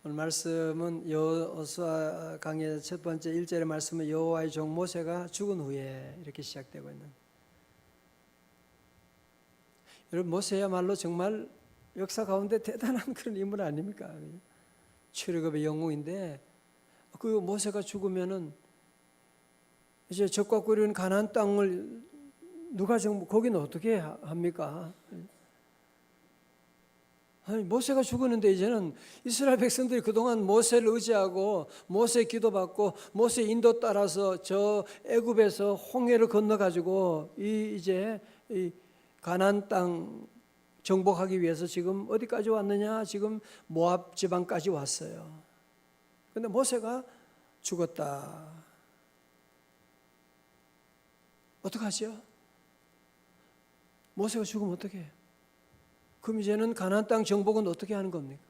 오늘 말씀은 여호수아 강의 첫 번째 1절의 말씀은 여호와의 종 모세가 죽은 후에 이렇게 시작되고 있는. 여러분, 모세야말로 정말 역사 가운데 대단한 그런 인물 아닙니까? 출애굽의 영웅인데 그 모세가 죽으면은 이제 적과 꿀이 가나안 땅을 누가 거기는 어떻게 합니까? 아니, 모세가 죽었는데 이제는 이스라엘 백성들이 그동안 모세를 의지하고 모세 기도받고 모세 인도 따라서 저 애굽에서 홍해를 건너가지고 이제 이 가나안 땅 정복하기 위해서 지금 어디까지 왔느냐? 지금 모압 지방까지 왔어요. 그런데 모세가 죽었다. 어떡하죠? 모세가 죽으면 어떻게 해요? 그럼 이제는 가나안 땅 정복은 어떻게 하는 겁니까?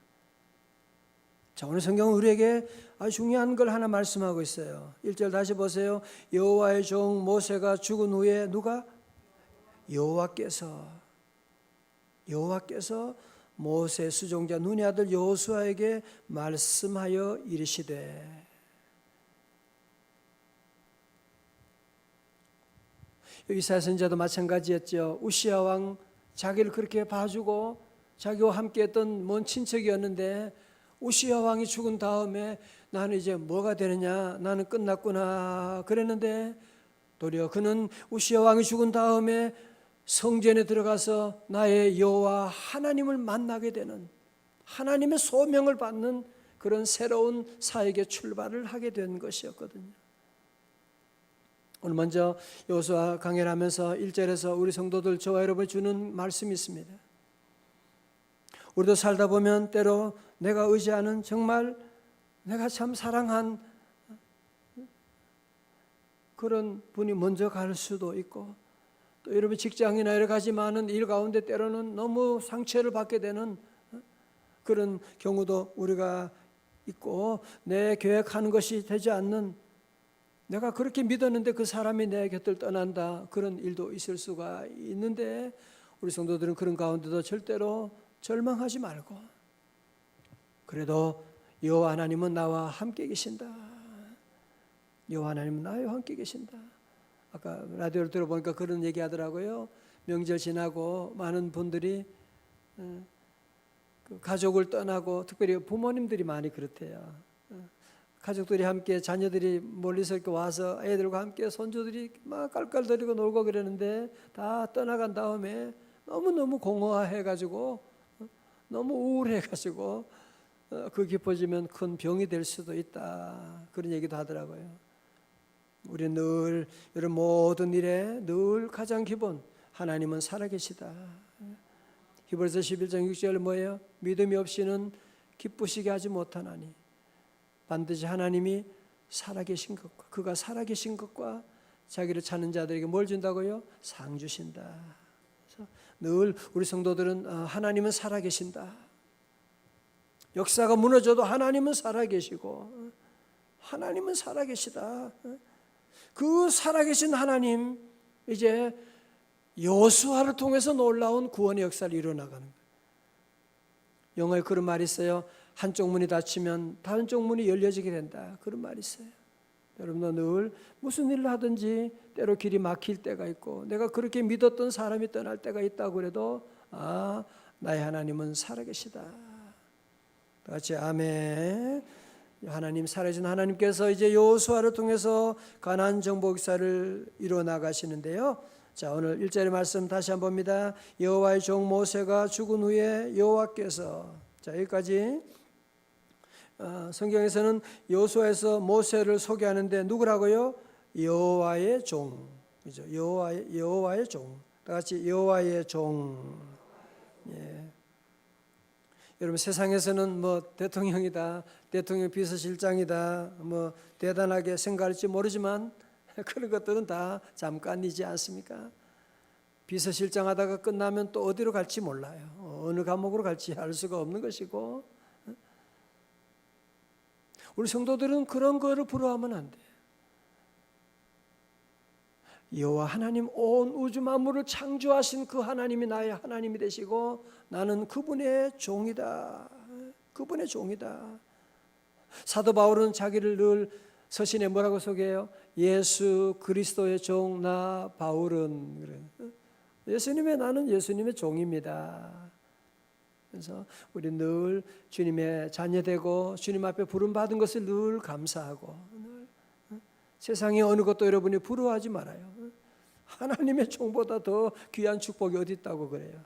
자, 오늘 성경은 우리에게 아주 중요한 걸 하나 말씀하고 있어요. 1절 다시 보세요. 여호와의 종 모세가 죽은 후에 누가? 여호와께서 모세 수종자 눈의 아들 여호수아에게 말씀하여 이르시되. 이사야 선지자도 마찬가지였죠. 우시야 왕 자기를 그렇게 봐주고 자기와 함께했던 먼 친척이었는데 우시야 왕이 죽은 다음에 나는 이제 뭐가 되느냐, 나는 끝났구나 그랬는데 도리어 그는 우시야 왕이 죽은 다음에 성전에 들어가서 나의 여호와 하나님을 만나게 되는, 하나님의 소명을 받는 그런 새로운 사역의 출발을 하게 된 것이었거든요. 오늘 먼저 여호수아 강해를 하면서 1절에서 우리 성도들 저와 여러분이 주는 말씀이 있습니다. 우리도 살다 보면 때로 내가 의지하는, 정말 내가 참 사랑한 그런 분이 먼저 갈 수도 있고, 또 여러분 직장이나 여러 가지 많은 일 가운데 때로는 너무 상처를 받게 되는 그런 경우도 우리가 있고, 내 계획하는 것이 되지 않는, 내가 그렇게 믿었는데 그 사람이 내 곁을 떠난다, 그런 일도 있을 수가 있는데 우리 성도들은 그런 가운데도 절대로 절망하지 말고, 그래도 여호와 하나님은 나와 함께 계신다. 여호와 하나님은 나와 함께 계신다. 아까 라디오를 들어보니까 그런 얘기 하더라고요. 명절 지나고 많은 분들이 가족을 떠나고, 특별히 부모님들이 많이 그렇대요. 가족들이 함께, 자녀들이 멀리서 이렇게 와서 애들과 함께 손주들이 막 깔깔거리고 놀고 그러는데 다 떠나간 다음에 너무너무 공허해가지고, 너무 우울해가지고 그 깊어지면 큰 병이 될 수도 있다, 그런 얘기도 하더라고요. 우리는 늘 이런 모든 일에 늘 가장 기본, 하나님은 살아계시다. 히브리서 11장 6절 뭐예요? 믿음이 없이는 기쁘시게 하지 못하나니 반드시 하나님이 살아계신 것과, 그가 살아계신 것과 자기를 찾는 자들에게 뭘 준다고요? 상 주신다. 그래서 늘 우리 성도들은 하나님은 살아계신다. 역사가 무너져도 하나님은 살아계시고, 하나님은 살아계시다. 그 살아계신 하나님, 이제 여호수아를 통해서 놀라운 구원의 역사를 이루어나가는 거예요. 영어에 그런 말이 있어요. 한쪽 문이 닫히면 다른 쪽 문이 열려지게 된다, 그런 말이 있어요. 여러분도 늘 무슨 일을 하든지 때로 길이 막힐 때가 있고, 내가 그렇게 믿었던 사람이 떠날 때가 있다고 그래도 나의 하나님은 살아계시다. 같이 아멘. 하나님, 살아계신 하나님께서 이제 여호수아를 통해서 가나안 정복 역사를 이루어 나가시는데요. 자, 오늘 1절의 말씀 다시 한번 봅니다. 여호와의 종 모세가 죽은 후에 여호와께서, 자, 여기까지 성경에서는 여호수아에서 모세를 소개하는데 누구라고요? 여호와의 종, 그죠? 여호와의 종. 다 같이 여호와의 종. 예. 여러분, 세상에서는 뭐 대통령이다, 대통령 비서실장이다, 뭐 대단하게 생각할지 모르지만 그런 것들은 다 잠깐이지 않습니까? 비서실장 하다가 끝나면 또 어디로 갈지 몰라요. 어느 감옥으로 갈지 알 수가 없는 것이고, 우리 성도들은 그런 거를 부러워하면 안 돼요. 여호와 하나님, 온 우주 만물을 창조하신 그 하나님이 나의 하나님이 되시고 나는 그분의 종이다. 그분의 종이다. 사도 바울은 자기를 늘 서신에 뭐라고 소개해요? 예수 그리스도의 종 나 바울은. 그래. 예수님의 나는 예수님의 종입니다. 그래서 우리 늘 주님의 자녀되고 주님 앞에 부름받은 것을 늘 감사하고, 늘 세상의 어느 것도 여러분이 부러워하지 말아요. 하나님의 종보다 더 귀한 축복이 어디 있다고 그래요.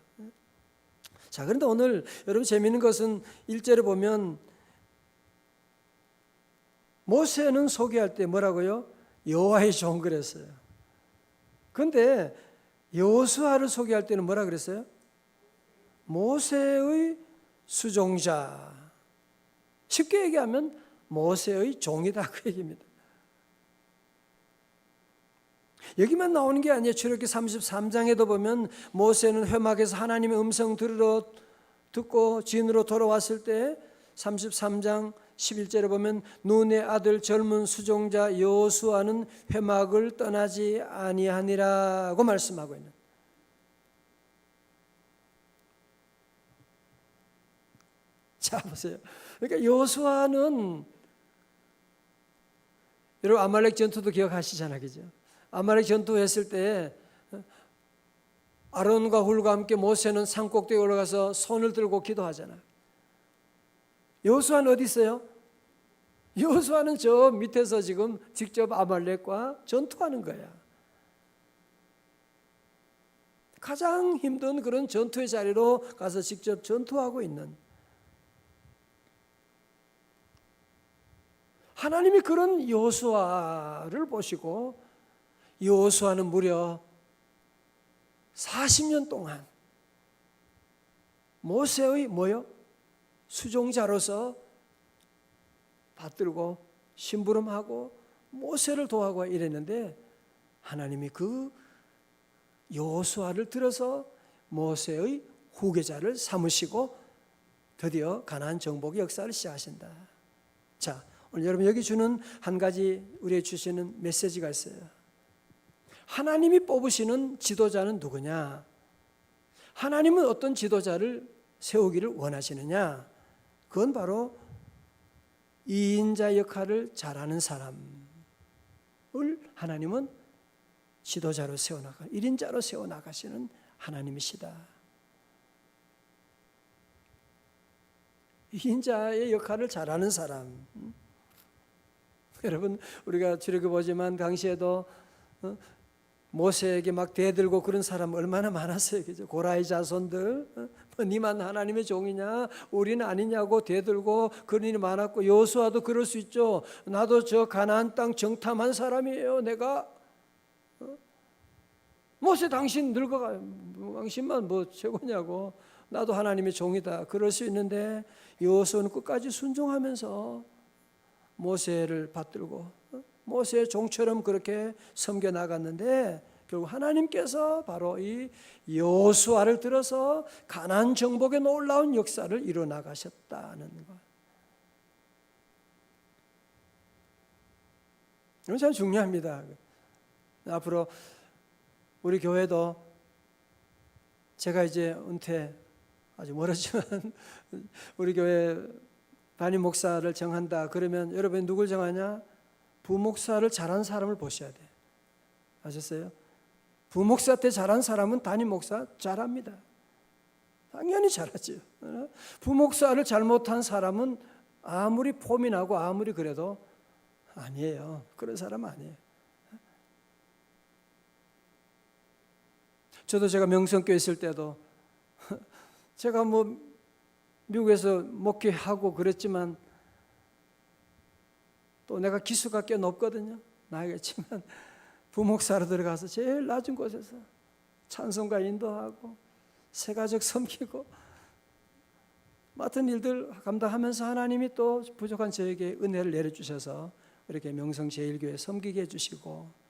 자, 그런데 오늘 여러분 재미있는 것은 1절에 보면 모세는 소개할 때 뭐라고요? 여호와의 종 그랬어요. 그런데 여호수아를 소개할 때는 뭐라 그랬어요? 모세의 수종자. 쉽게 얘기하면 모세의 종이다 그 얘기입니다. 여기만 나오는 게 아니에요. 출애굽기 33장에도 보면 모세는 회막에서 하나님의 음성 듣고 진으로 돌아왔을 때 33장 11절에 보면 눈의 아들 젊은 수종자 여호수아는 회막을 떠나지 아니하니라고 말씀하고 있는. 자 보세요. 그러니까 여호수아는 여러분 아말렉 전투도 기억하시잖아요, 그죠? 아말렉 전투했을 때 아론과 훌과 함께 모세는 산 꼭대기에 올라가서 손을 들고 기도하잖아요. 여호수아는 어디 있어요? 여호수아는 저 밑에서 지금 직접 아말렉과 전투하는 거야. 가장 힘든 그런 전투의 자리로 가서 직접 전투하고 있는. 하나님이 그런 여호수아를 보시고 여호수아는 무려 40년 동안 모세의 뭐요? 수종자로서 받들고 심부름하고 모세를 도하고 이랬는데 하나님이 그 여호수아를 들어서 모세의 후계자를 삼으시고 드디어 가나안 정복의 역사를 시작하신다. 자, 오늘 여러분 여기 주는 한 가지 우리에게 주시는 메시지가 있어요. 하나님이 뽑으시는 지도자는 누구냐? 하나님은 어떤 지도자를 세우기를 원하시느냐? 그건 바로 이인자 역할을 잘하는 사람을 하나님은 지도자로 세워나가, 1인자로 세워나가시는 하나님이시다. 이인자의 역할을 잘하는 사람. 여러분 우리가 출애굽 보지만 당시에도 모세에게 막 대들고 그런 사람 얼마나 많았어요, 그죠? 고라의 자손들, 니만 하나님의 종이냐, 우리는 아니냐고 대들고 그런 일이 많았고, 여호수아도 그럴 수 있죠. 나도 저 가나안 땅 정탐한 사람이에요. 내가 모세 당신 늙어가, 당신만 뭐 최고냐고, 나도 하나님의 종이다. 그럴 수 있는데 여호수아는 끝까지 순종하면서 모세를 받들고 모세의 종처럼 그렇게 섬겨 나갔는데 결국 하나님께서 바로 이 여호수아를 들어서 가나안 정복의 놀라운 역사를 이뤄 나가셨다는 것. 이건 참 중요합니다. 앞으로 우리 교회도 제가 이제 은퇴 아주 멀었지만 우리 교회 담임 목사를 정한다 그러면 여러분 누굴 정하냐? 부목사를 잘한 사람을 보셔야 돼요. 아셨어요? 부목사 때 잘한 사람은 담임 목사 잘합니다. 당연히 잘하죠. 부목사를 잘못한 사람은 아무리 폼이 나고 아무리 그래도 아니에요. 그런 사람 아니에요. 저도 제가 명성교회 있을 때도 제가 뭐 미국에서 목회하고 그랬지만 또 내가 기수가 꽤 높거든요. 나이겠지만 부목사로 들어가서 제일 낮은 곳에서 찬송가 인도하고 새가족 섬기고 맡은 일들 감당하면서 하나님이 또 부족한 저에게 은혜를 내려주셔서 이렇게 명성제일교회 섬기게 해주시고,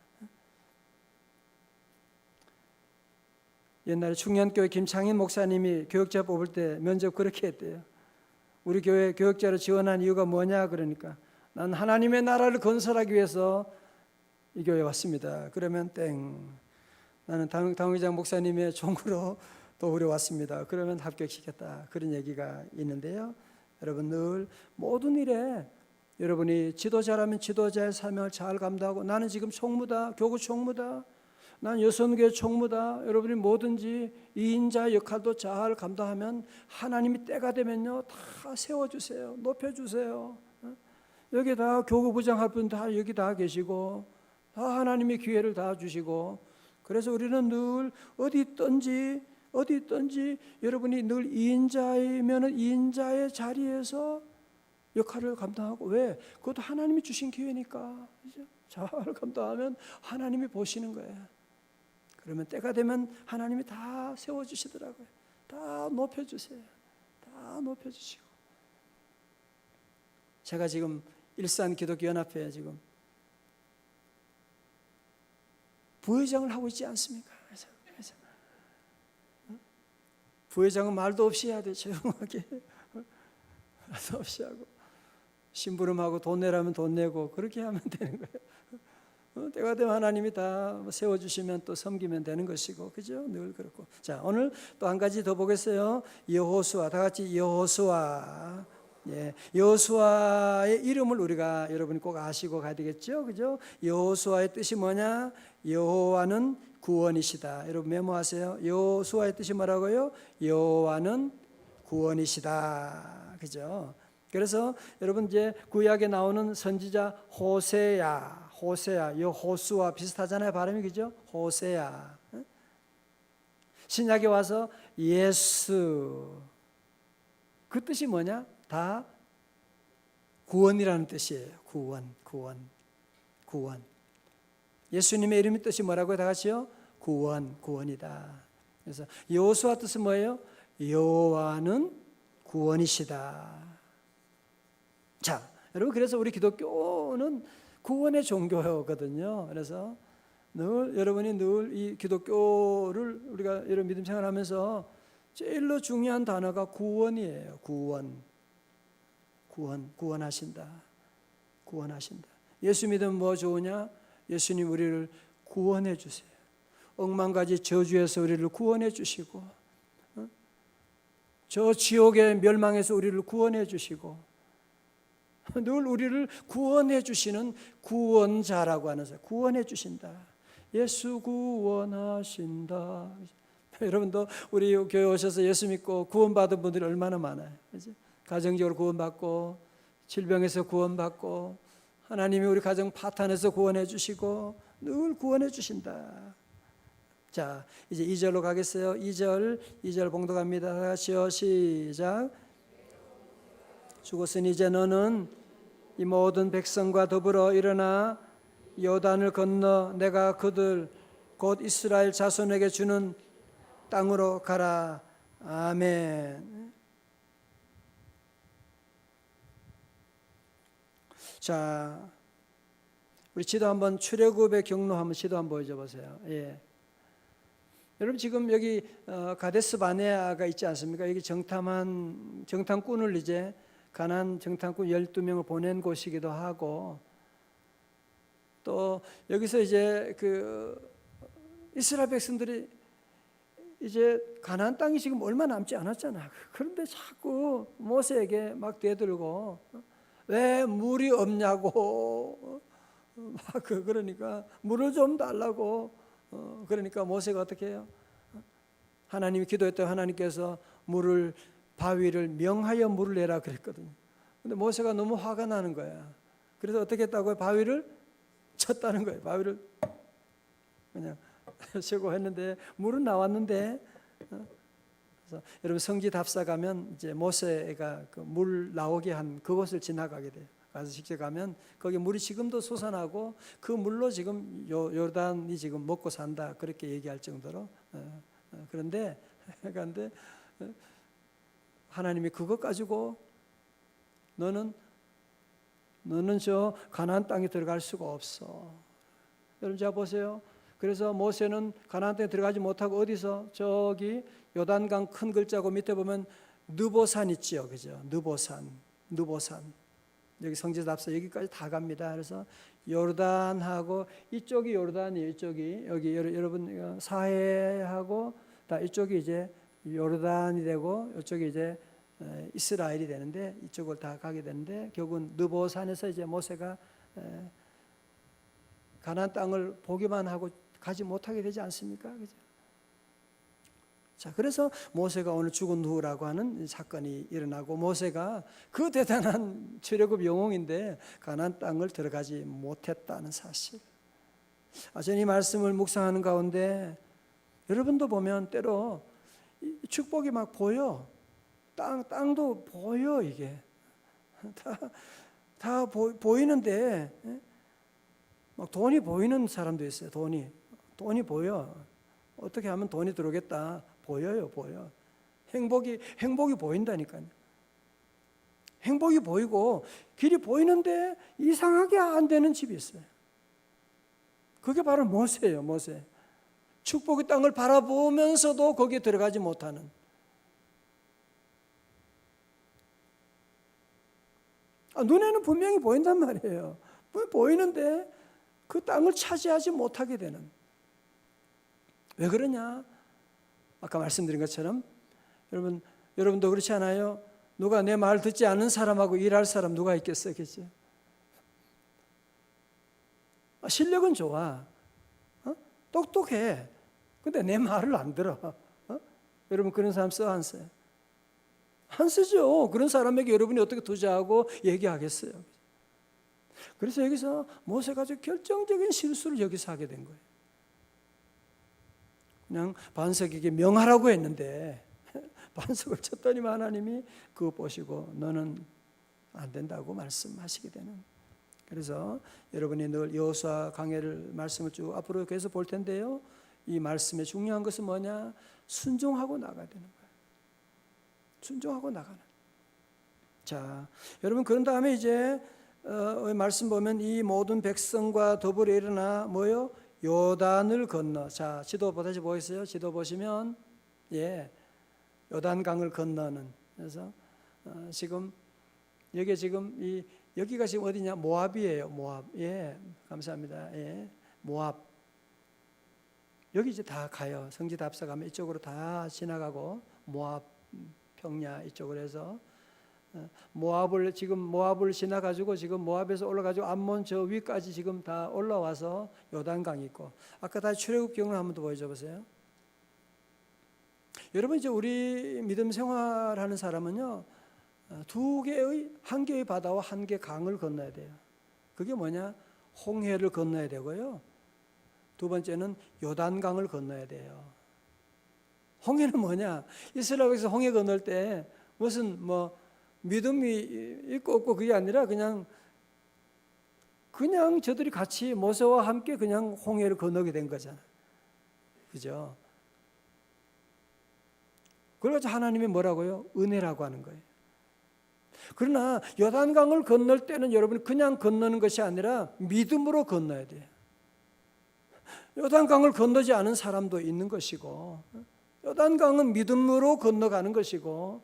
옛날에 충년교회 김창인 목사님이 교역자 뽑을 때 면접 그렇게 했대요. 우리 교회 교역자로 지원한 이유가 뭐냐 그러니까 난 하나님의 나라를 건설하기 위해서 이 교회에 왔습니다. 그러면 땡, 나는 당회장 목사님의 종으로 또 우리 왔습니다. 그러면 합격시켰다. 그런 얘기가 있는데요. 여러분 늘 모든 일에 여러분이 지도자라면 지도자의 사명을 잘 감당하고, 나는 지금 총무다, 교구 총무다, 난 여선교회 총무다. 여러분이 뭐든지 2인자 역할도 잘 감당하면 하나님이 때가 되면요 다 세워주세요. 높여주세요. 여기 다 교구부장 할 분 다 여기 다 계시고, 다 하나님이 기회를 다 주시고, 그래서 우리는 늘 어디 있든지 여러분이 늘 2인자이면 2인자의 자리에서 역할을 감당하고, 왜? 그것도 하나님이 주신 기회니까. 그죠? 잘 감당하면 하나님이 보시는 거예요. 그러면 때가 되면 하나님이 다 세워주시더라고요. 다 높여주세요. 다 높여주시고. 제가 지금 일산기독교연합회에 지금 부회장을 하고 있지 않습니까? 그래서 부회장은 말도 없이 해야 돼. 조용하게. 말도 없이 하고, 심부름하고 돈 내라면 돈 내고 그렇게 하면 되는 거예요. 때가 되면 하나님이 다 세워주시면 또 섬기면 되는 것이고, 그죠? 늘 그렇고. 자, 오늘 또 한 가지 더 보겠어요. 여호수아, 다 같이 여호수아. 예, 여호수아의 이름을 우리가 여러분이 꼭 아시고 가야 되겠죠, 그죠? 여호수아의 뜻이 뭐냐? 여호와는 구원이시다. 여러분 메모하세요. 여호수아의 뜻이 뭐라고요? 여호와는 구원이시다. 그죠? 그래서 여러분 이제 구약에 나오는 선지자 호세야, 여호수아 비슷하잖아요, 발음이. 그죠? 호세야. 신약에 와서 예수, 그 뜻이 뭐냐? 다 구원이라는 뜻이에요. 구원. 예수님의 이름의 뜻이 뭐라고요? 다 같이요? 구원이다. 그래서 여호수아 뜻은 뭐예요? 여호와는 구원이시다. 자, 여러분, 그래서 우리 기독교는 구원의 종교거든요. 그래서 여러분이 늘 이 기독교를 우리가 이런 믿음 생활하면서 제일로 중요한 단어가 구원이에요. 구원하신다. 예수 믿으면 뭐 좋으냐? 예수님 우리를 구원해 주세요. 억만 가지 저주에서 우리를 구원해 주시고, 저 지옥의 멸망에서 우리를 구원해 주시고, 늘 우리를 구원해 주시는 구원자라고 하는 사람, 구원해 주신다. 예수 구원하신다. 여러분도 우리 교회 오셔서 예수 믿고 구원받은 분들이 얼마나 많아요. 그렇죠? 가정적으로 구원받고, 질병에서 구원받고, 하나님이 우리 가정 파탄에서 구원해 주시고, 늘 구원해 주신다. 자, 이제 2절로 가겠어요. 2절 봉독합니다. 같이요. 시작. 죽었으니 이제 너는 이 모든 백성과 더불어 일어나 요단을 건너 내가 그들 곧 이스라엘 자손에게 주는 땅으로 가라. 아멘. 자, 우리 지도 한번 출애굽의 경로 한번 지도 한번 보여줘 보세요. 예. 여러분 지금 여기 가데스 바네아가 있지 않습니까? 여기 정탐꾼을 이제 가나안 정탐꾼 12명을 보낸 곳이기도 하고, 또 여기서 이제 그 이스라엘 백성들이 이제 가나안 땅이 지금 얼마 남지 않았잖아. 그런데 자꾸 모세에게 막 대들고, 왜 물이 없냐고, 막 그러니까 물을 좀 달라고. 그러니까 모세가 어떻게 해요? 하나님이 기도했더니 하나님께서 바위를 명하여 물을 내라 그랬거든요. 근데 모세가 너무 화가 나는 거야. 그래서 어떻게 했다고요? 바위를 쳤다는 거예요. 바위를 그냥 치고 했는데 물은 나왔는데, 그래서 여러분 성지 답사 가면 이제 모세가 그 물 나오게 한 그곳을 지나가게 돼요. 가서 직접 가면 거기 물이 지금도 솟아나고 그 물로 지금 요단이 지금 먹고 산다 그렇게 얘기할 정도로. 그런데 하나님이 그것 가지고 너는 저 가나안 땅에 들어갈 수가 없어. 여러분 자 보세요. 그래서 모세는 가나안 땅에 들어가지 못하고 어디서 저기 요단강 큰 글자고 밑에 보면 느보산 있지요, 그죠? 느보산. 여기 성지에서 앞서 여기까지 다 갑니다. 그래서 요르단하고 이쪽이 요르단이에요. 이쪽이 여기 여러분 사해하고 다 이쪽이 이제 요르단이 되고 이쪽이 이제 이스라엘이 되는데 이쪽을 다 가게 되는데 결국은 느보산에서 이제 모세가 가나안 땅을 보기만 하고 가지 못하게 되지 않습니까? 그죠? 자, 그래서 모세가 오늘 죽은 후라고 하는 사건이 일어나고 모세가 그 대단한 출애굽 영웅인데 가나안 땅을 들어가지 못했다는 사실. 저는 이 말씀을 묵상하는 가운데 여러분도 보면 때로 축복이 막 보여. 땅도 보여. 이게 다 보이는데 막 돈이 보이는 사람도 있어요. 돈이 보여. 어떻게 하면 돈이 들어오겠다. 보여요. 행복이 보인다니까요. 행복이 보이고 길이 보이는데 이상하게 안 되는 집이 있어요. 그게 바로 모세예요. 모세. 축복의 땅을 바라보면서도 거기에 들어가지 못하는. 눈에는 분명히 보인단 말이에요. 보이는데 그 땅을 차지하지 못하게 되는. 왜 그러냐? 아까 말씀드린 것처럼 여러분도 그렇지 않아요? 누가 내 말 듣지 않는 사람하고 일할 사람 누가 있겠어요? 그렇죠? 실력은 좋아. 똑똑해. 근데 내 말을 안 들어. 여러분 그런 사람 써 안 써요? 안 쓰죠. 그런 사람에게 여러분이 어떻게 투자하고 얘기하겠어요? 그래서 여기서 모세가 아주 결정적인 실수를 여기서 하게 된 거예요. 그냥 반석에게 명하라고 했는데 반석을 쳤더니만 하나님이 그거 보시고 너는 안 된다고 말씀하시게 되는. 그래서 여러분이 늘 여호수아 강해를 말씀을 쭉 앞으로 계속 볼 텐데요. 이 말씀의 중요한 것은 뭐냐? 순종하고 나가야 되는 거예요. 순종하고 나가는. 자, 여러분 그런 다음에 이제 말씀 보면 이 모든 백성과 더불어 일어나 뭐요? 요단을 건너. 자, 지도 다시 보이세요? 지도 보시면 요단강을 건너는. 그래서 지금 여기 지금 여기가 지금 어디냐? 모압이에요. 모압. 감사합니다. 모압. 여기 이제 다 가요. 성지 답사 가면 이쪽으로 다 지나가고 모압 평야 이쪽으로 해서 모압을 지나가지고 지금 모압에서 올라가지고 암몬 저 위까지 지금 다 올라와서 요단강이 있고 아까 다 출애굽 경을 한번 더 보여줘 보세요. 여러분 이제 우리 믿음 생활하는 사람은요 한 개의 바다와 한 개의 강을 건너야 돼요. 그게 뭐냐? 홍해를 건너야 되고요. 두 번째는 요단강을 건너야 돼요. 홍해는 뭐냐? 이스라엘에서 홍해 건널 때 무슨 믿음이 있고 없고 그게 아니라 그냥 저들이 같이 모세와 함께 그냥 홍해를 건너게 된 거잖아. 그죠? 그래서 하나님이 뭐라고요? 은혜라고 하는 거예요. 그러나 요단강을 건널 때는 여러분이 그냥 건너는 것이 아니라 믿음으로 건너야 돼요. 요단강을 건너지 않은 사람도 있는 것이고 요단강은 믿음으로 건너가는 것이고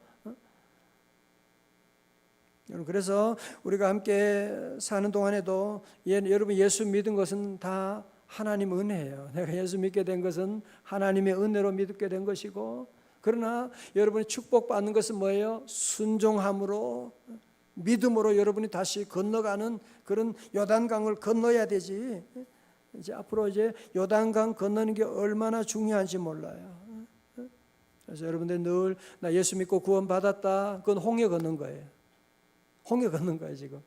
그래서 우리가 함께 사는 동안에도 여러분 예수 믿은 것은 다 하나님 은혜예요. 내가 예수 믿게 된 것은 하나님의 은혜로 믿게 된 것이고 그러나 여러분이 축복받는 것은 뭐예요? 순종함으로 믿음으로 여러분이 다시 건너가는 그런 요단강을 건너야 되지. 이제 앞으로 이제 요단강 건너는 게 얼마나 중요한지 몰라요. 그래서 여러분들 늘 나 예수 믿고 구원 받았다. 그건 홍해 건넌 거예요. 홍해 건넌 거예요 지금.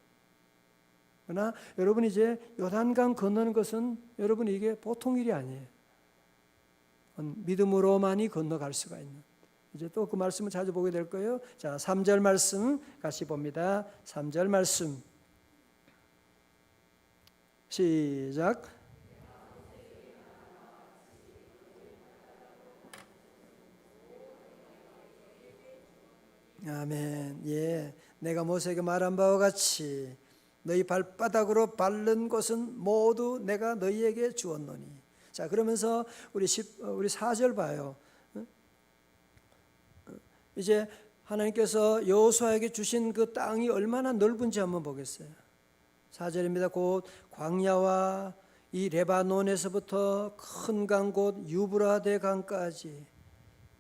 그러나 여러분이 이제 요단강 건너는 것은 여러분 이게 보통 일이 아니에요. 믿음으로만이 건너갈 수가 있는. 이제 또 그 말씀을 자주 보게 될 거예요. 자, 3절 말씀 같이 봅니다. 3절 말씀 시작. 아멘. 내가 모세에게 말한 바와 같이 너희 발바닥으로 밟는 곳은 모두 내가 너희에게 주었노니. 자, 그러면서 우리 4절 봐요. 이제 하나님께서 여호수아에게 주신 그 땅이 얼마나 넓은지 한번 보겠어요. 4절입니다. 곧 광야와 이 레바논에서부터 큰 강 곧 유브라데 강까지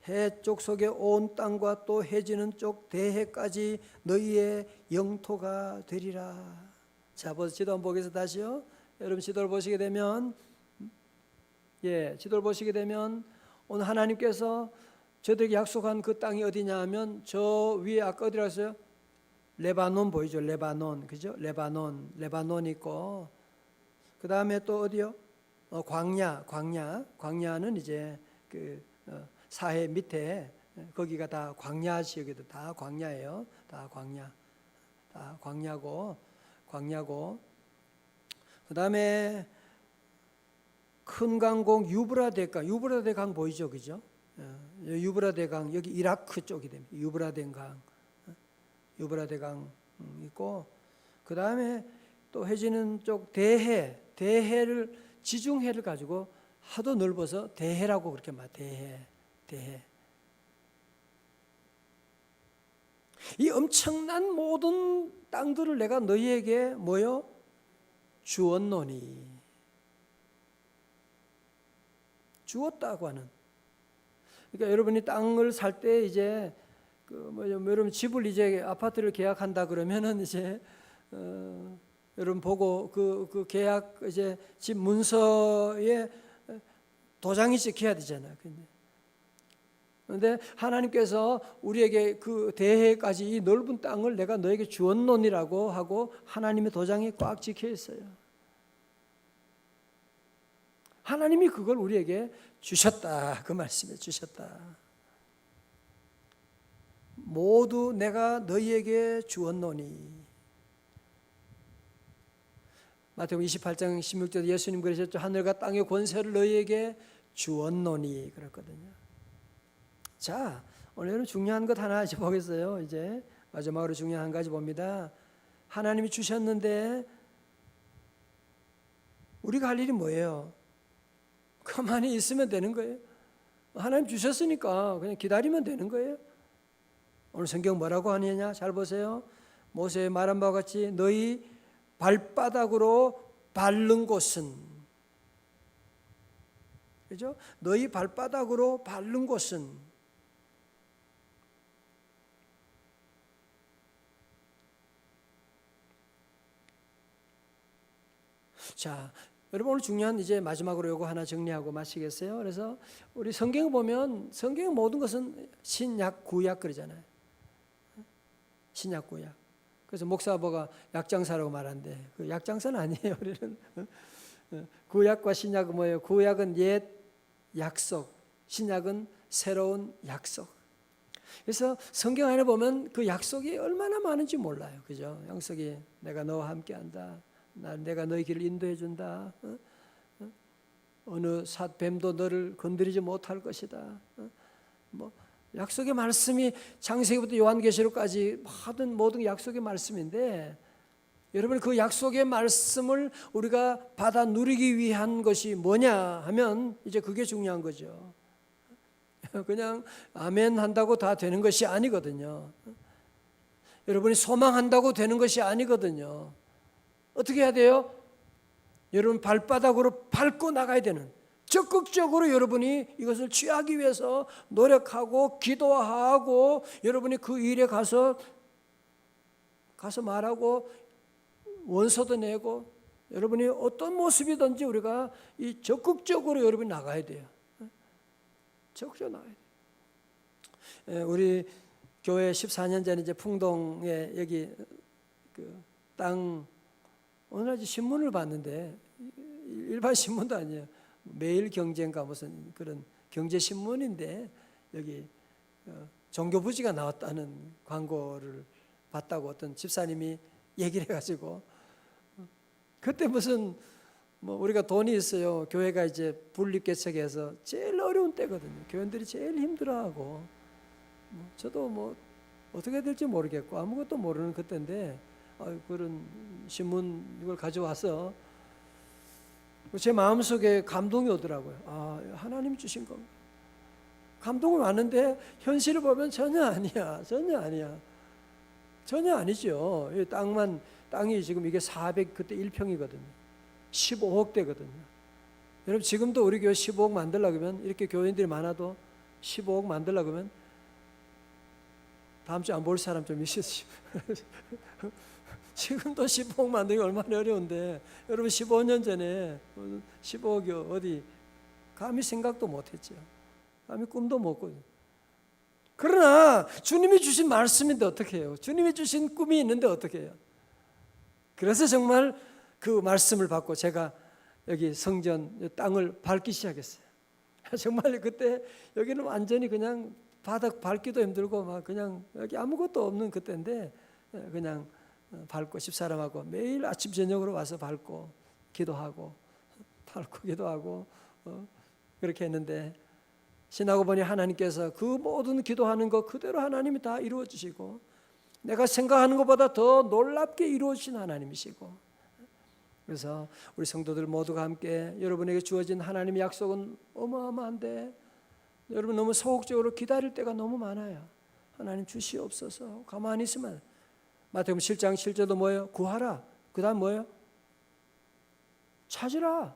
해쪽 속에 온 땅과 또 해지는 쪽 대해까지 너희의 영토가 되리라. 자, 벌써 지도 한번 보겠습니다. 다시요. 여러분 지도를 보시게 되면, 지도를 보시게 되면 오늘 하나님께서 저들에게 약속한 그 땅이 어디냐 하면 저 위에 아까 어디라 했어요? 레바논 보이죠? 레바논, 그죠? 레바논 있고, 그 다음에 또 어디요? 광야는 이제 그 사해 밑에 거기가 다 광야 지역이도 다 광야예요. 다 광야고. 그 다음에 큰 강공 유브라데 강 보이죠, 그죠? 유브라데 강 여기 이라크 쪽이 됩니다. 유브라데 강 있고, 그 다음에 또 해지는 쪽 대해를 지중해를 가지고 하도 넓어서 대해라고 그렇게 말. 대해. 이 엄청난 모든 땅들을 내가 너희에게 뭐요? 주었노니. 주었다고 하는. 그러니까 여러분이 땅을 살 때 이제 여러분 집을 이제 아파트를 계약한다 그러면은 이제 여러분 보고 그 계약 이제 집 문서에 도장이 찍혀야 되잖아요. 그런데 하나님께서 우리에게 그 대해까지 이 넓은 땅을 내가 너에게 주었노니라고 하고 하나님의 도장이 꽉 찍혀 있어요. 하나님이 그걸 우리에게 주셨다. 그 말씀에 주셨다. 모두 내가 너희에게 주었노니. 마태복음 28장 16절에 예수님 그러셨죠. 하늘과 땅의 권세를 너희에게 주었노니 그랬거든요. 자, 오늘은 중요한 것 하나 이제 보겠어요. 이제 마지막으로 중요한 한 가지 봅니다. 하나님이 주셨는데 우리가 할 일이 뭐예요? 가만히 있으면 되는 거예요. 하나님 주셨으니까 그냥 기다리면 되는 거예요. 오늘 성경 뭐라고 하느냐? 잘 보세요. 모세의 말한 바와 같이 너희 발바닥으로 밟는 곳은, 그죠? 너희 발바닥으로 밟는 곳은, 자, 여러분 오늘 중요한 이제 마지막으로 요거 하나 정리하고 마치겠어요. 그래서 우리 성경을 보면 성경 모든 것은 신약 구약 그러잖아요. 신약 구약. 그래서 목사 아버가 약장사라고 말하는데 그 약장사는 아니에요. 우리는 구약과 신약은 뭐예요? 구약은 옛 약속, 신약은 새로운 약속. 그래서 성경 안에 보면 그 약속이 얼마나 많은지 몰라요. 그죠? 약속이 내가 너와 함께한다. 내가 너희 길을 인도해 준다. 어느 뱀도 너를 건드리지 못할 것이다. 뭐 약속의 말씀이 창세기부터 요한계시록까지 모든 약속의 말씀인데, 여러분 그 약속의 말씀을 우리가 받아 누리기 위한 것이 뭐냐 하면 이제 그게 중요한 거죠. 그냥 아멘 한다고 다 되는 것이 아니거든요. 여러분이 소망한다고 되는 것이 아니거든요. 어떻게 해야 돼요? 여러분 발바닥으로 밟고 나가야 되는, 적극적으로 여러분이 이것을 취하기 위해서 노력하고 기도하고 여러분이 그 일에 가서 말하고 원서도 내고 여러분이 어떤 모습이든지 우리가 이 적극적으로 여러분이 나가야 돼요. 적극적으로 나가야 돼요. 우리 교회 14년 전에 이제 풍동에 여기 그 땅 오늘 신문을 봤는데 일반 신문도 아니에요. 매일 경제인가 무슨 그런 경제 신문인데 여기 종교부지가 나왔다는 광고를 봤다고 어떤 집사님이 얘기를 해가지고, 그때 무슨 뭐 우리가 돈이 있어요. 교회가 이제 분립개척해서 제일 어려운 때거든요. 교인들이 제일 힘들어하고, 저도 뭐 어떻게 해야 될지 모르겠고 아무것도 모르는 그때인데 그런 신문 이걸 가져와서 제 마음속에 감동이 오더라고요. 아, 하나님 주신 겁니다. 감동이 왔는데 현실을 보면 전혀 아니야. 전혀 아니죠. 땅이 지금 이게 400 그때 1평이거든요. 15억대거든요. 여러분 지금도 우리 교회 15억 만들려고 하면 이렇게 교인들이 많아도 15억 만들려고 하면 다음 주에 안 볼 사람 좀 있으시죠. 지금도 15억 만들기 얼마나 어려운데 여러분 15년 전에 15억이 어디 감히 생각도 못했죠. 감히 꿈도 못 꿔요. 그러나 주님이 주신 말씀인데 어떻게 해요? 주님이 주신 꿈이 있는데 어떻게 해요? 그래서 정말 그 말씀을 받고 제가 여기 성전 땅을 밟기 시작했어요. 정말 그때 여기는 완전히 그냥 바닥 밟기도 힘들고 막 그냥 여기 아무것도 없는 그때인데 그냥 밟고 집사람하고 매일 아침 저녁으로 와서 밟고 기도하고 그렇게 했는데 지나고 보니 하나님께서 그 모든 기도하는 거 그대로 하나님이 다 이루어 주시고 내가 생각하는 것보다 더 놀랍게 이루어 주신 하나님이시고 그래서 우리 성도들 모두가 함께 여러분에게 주어진 하나님의 약속은 어마어마한데 여러분 너무 소극적으로 기다릴 때가 너무 많아요. 하나님 주시옵소서. 가만히 있으면 마태복음 7장 7절도 뭐예요? 구하라. 그 다음 뭐예요? 찾으라.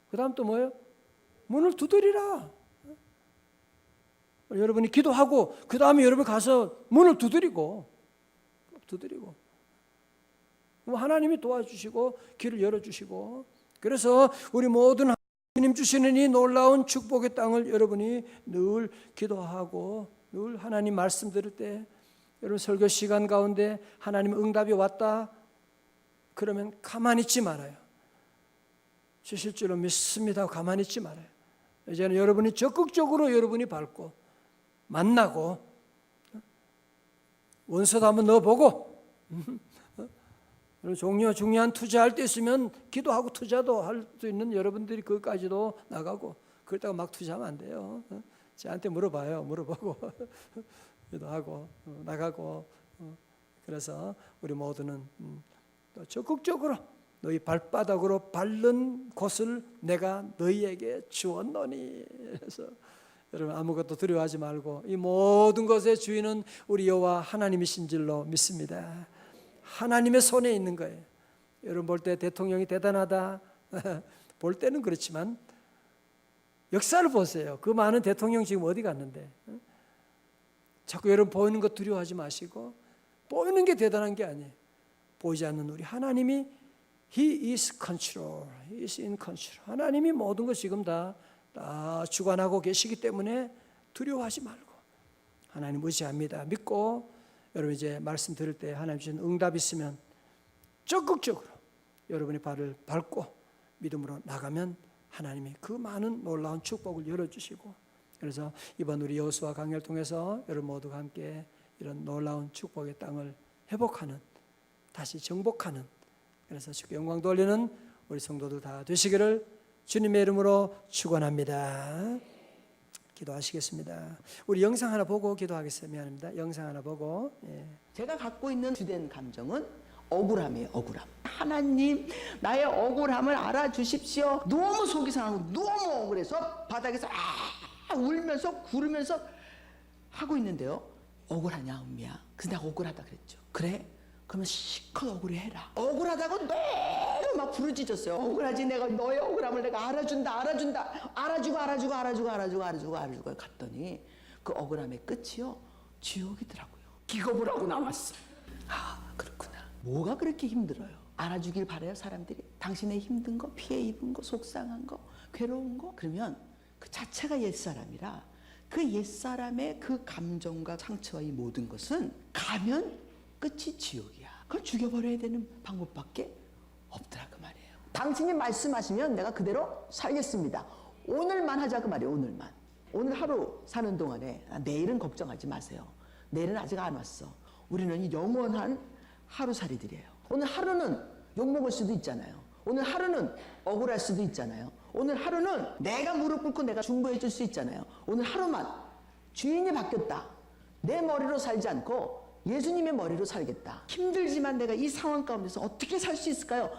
그 다음 또 뭐예요? 문을 두드리라. 여러분이 기도하고 그 다음에 여러분 가서 문을 두드리고 하나님이 도와주시고 길을 열어주시고 그래서 우리 모든 주님 주시는 이 놀라운 축복의 땅을 여러분이 늘 기도하고 늘 하나님 말씀 들을 때 여러분 설교 시간 가운데 하나님의 응답이 왔다 그러면 가만히 있지 말아요. 주실 줄로 믿습니다. 가만히 있지 말아요. 이제는 여러분이 적극적으로 여러분이 밟고 만나고 원서도 한번 넣어보고 중요한 투자할 때 있으면 기도하고 투자도 할 수 있는 여러분들이 그것까지도 나가고 그러다가 막 투자하면 안 돼요. 저한테 물어보고 기도하고 나가고 그래서 우리 모두는 또 적극적으로 너희 발바닥으로 밟는 곳을 내가 너희에게 주었노니 그래서 여러분 아무것도 두려워하지 말고 이 모든 것의 주인은 우리 여호와 하나님이신 줄로 믿습니다. 하나님의 손에 있는 거예요. 여러분 볼 때 대통령이 대단하다 볼 때는 그렇지만 역사를 보세요. 그 많은 대통령 지금 어디 갔는데 자꾸 여러분 보이는 것 두려워하지 마시고 보이는 게 대단한 게 아니에요. 보이지 않는 우리 하나님이 He is control. He is in control. 하나님이 모든 것 지금 다 주관하고 계시기 때문에 두려워하지 말고 하나님 의지합니다. 믿고 여러분 이제 말씀 들을 때 하나님 주신 응답 있으면 적극적으로 여러분의 발을 밟고 믿음으로 나가면 하나님이 그 많은 놀라운 축복을 열어주시고 그래서 이번 우리 여호수아 강해를 통해서 여러분 모두가 함께 이런 놀라운 축복의 땅을 회복하는 다시 정복하는 그래서 주께 영광 돌리는 우리 성도들 다 되시기를 주님의 이름으로 축원합니다. 기도하시겠습니다. 우리 영상 하나 보고 기도하겠습니다. 미안합니다. 영상 하나 보고. 제가 갖고 있는 주된 감정은 억울함이에요. 억울함. 하나님 나의 억울함을 알아주십시오. 너무 속이 상하고 너무 억울해서 바닥에서 울면서 구르면서 하고 있는데요. 억울하냐 은미야. 그래서 내가 억울하다 그랬죠. 그래? 그러면 실컷 억울해라. 억울하다고 너무 막 부르짖었어요. 억울하지 내가 너의 억울함을 내가 알아준다. 알아주고 갔더니 그 억울함의 끝이요 지옥이더라고요. 기겁을 하고 나왔어. 그렇구나. 뭐가 그렇게 힘들어요? 알아주길 바라요 사람들이. 당신의 힘든 거, 피해 입은 거, 속상한 거, 괴로운 거. 그러면 그 자체가 옛사람이라 그 옛사람의 그 감정과 상처와 이 모든 것은 가면 끝이 지옥이야. 그걸 죽여버려야 되는 방법밖에 없더라 그 말이에요. 당신이 말씀하시면 내가 그대로 살겠습니다. 오늘만 하자 그 말이에요. 오늘만. 오늘 하루 사는 동안에 내일은 걱정하지 마세요. 내일은 아직 안 왔어. 우리는 영원한 하루살이들이에요. 오늘 하루는 욕먹을 수도 있잖아요. 오늘 하루는 억울할 수도 있잖아요. 오늘 하루는 내가 무릎 꿇고 내가 중보해 줄 수 있잖아요. 오늘 하루만 주인이 바뀌었다. 내 머리로 살지 않고 예수님의 머리로 살겠다. 힘들지만 내가 이 상황 가운데서 어떻게 살 수 있을까요?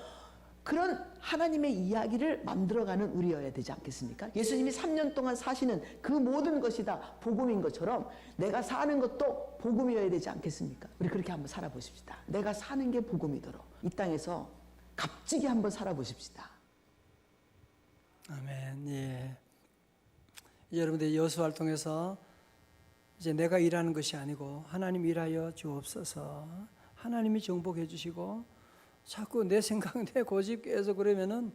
그런 하나님의 이야기를 만들어가는 우리여야 되지 않겠습니까? 예수님이 3년 동안 사시는 그 모든 것이 다 복음인 것처럼 내가 사는 것도 복음이어야 되지 않겠습니까? 우리 그렇게 한번 살아보십시다. 내가 사는 게 복음이도록 이 땅에서 값지게 한번 살아보십시다. 아멘. 예. 여러분들 여호수아를 통해서 이제 내가 일하는 것이 아니고 하나님 일하여 주옵소서. 하나님이 정복해 주시고 자꾸 내 생각, 내 고집 계속 그러면은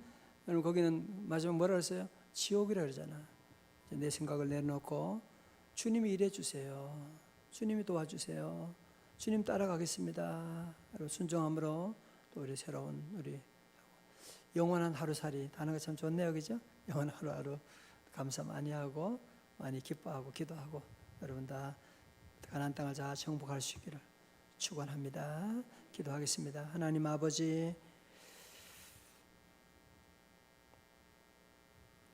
여러분 거기는 마지막 뭐라 그랬어요? 지옥이라 그러잖아. 내 생각을 내놓고 주님이 일해 주세요. 주님이 도와주세요. 주님 따라가겠습니다. 여러분 순종함으로 또 우리 새로운 우리 영원한 하루살이 단어가 참 좋네요, 그죠? 영원한 하루하루 감사 많이 하고 많이 기뻐하고 기도하고 여러분 다 가나안 땅을 잘 정복할 수 있기를 축원합니다. 기도하겠습니다. 하나님 아버지,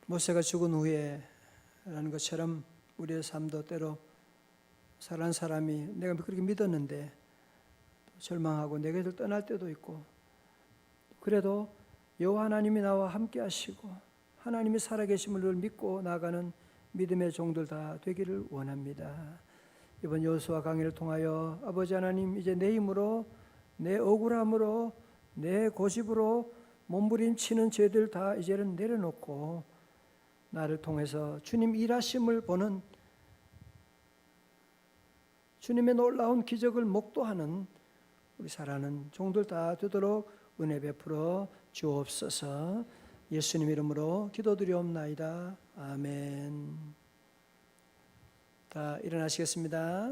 모세가 죽은 후에라는 것처럼 우리의 삶도 때로 살아난 사람이 내가 그렇게 믿었는데 절망하고 내게를 떠날 때도 있고, 그래도 여호와 하나님이 나와 함께 하시고 하나님이 살아계심을 늘 믿고 나가는 믿음의 종들 다 되기를 원합니다. 이번 여호수아 강의를 통하여 아버지 하나님, 이제 내 힘으로, 내 억울함으로, 내 고집으로 몸부림치는 죄들 다 이제는 내려놓고 나를 통해서 주님 일하심을 보는, 주님의 놀라운 기적을 목도하는 우리 사랑하는 종들 다 되도록 은혜 베풀어 주옵소서. 예수님 이름으로 기도드리옵나이다. 아멘. 다 일어나시겠습니다.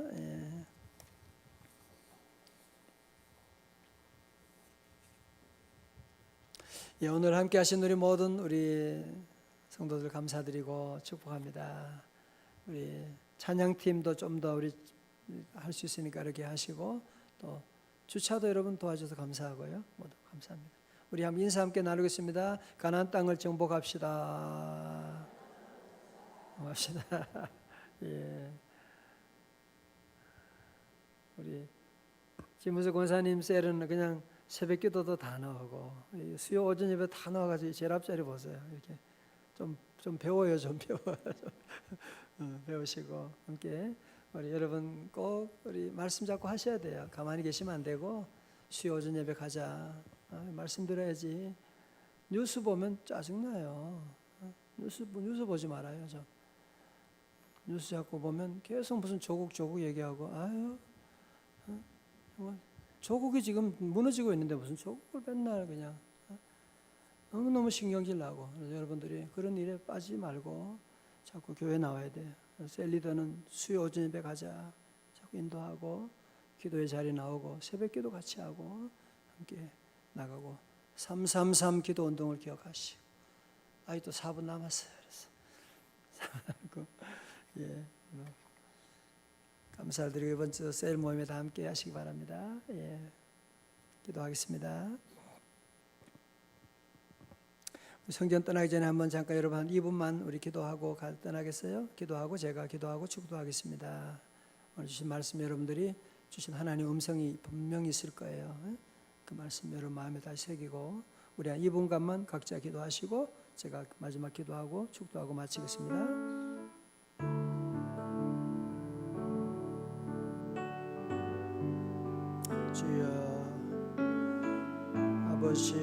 예, 오늘 함께 하신 우리 모든 우리 성도들 감사드리고 축복합니다. 우리 찬양팀도 좀 더 우리 할 수 있으니까 이렇게 하시고, 또 주차도 여러분 도와줘서 감사하고요. 모두 감사합니다. 우리 한번 인사 함께 나누겠습니다. 가나안 땅을 정복합시다. 합시다. 예. 우리 김무수 권사님 셀은 그냥 새벽 기도도 다 나오고 수요 오전 예배 다 나와가지고 제일 앞자리 보세요. 이렇게 좀 배워요, 좀 배워. 배우시고 함께 우리 여러분 꼭 우리 말씀 잡고 하셔야 돼요. 가만히 계시면 안 되고 수요 오전 예배 가자. 말씀 들어야지. 뉴스 보면 짜증나요. 뉴스 보지 말아요. 저 뉴스 자꾸 보면 계속 무슨 조국 얘기하고, 아유, 조국이 지금 무너지고 있는데 무슨 조국을 맨날 그냥 너무너무 신경질 나고. 그래서 여러분들이 그런 일에 빠지지 말고 자꾸 교회 나와야 돼요. 셀리더는 수요 오전 예배 가자 자꾸 인도하고, 기도의 자리 나오고 새벽 기도 같이 하고 함께 나가고, 333 기도 운동을 기억하시고. 또 4분 남았어요. 그래서 예, 감사드리고 이번 주 셀 모임에 다 함께 하시기 바랍니다. 예, 기도하겠습니다. 성전 떠나기 전에 한번 잠깐 여러분 한 2분만 우리 기도하고 떠나겠어요? 기도하고 제가 기도하고 축도하겠습니다. 오늘 주신 말씀 여러분들이 주신 하나님의 음성이 분명히 있을 거예요. 그 말씀 여러분 마음에 다시 새기고 우리 한 2분간만 각자 기도하시고 제가 마지막 기도하고 축도하고 마치겠습니다. 주여, 아버지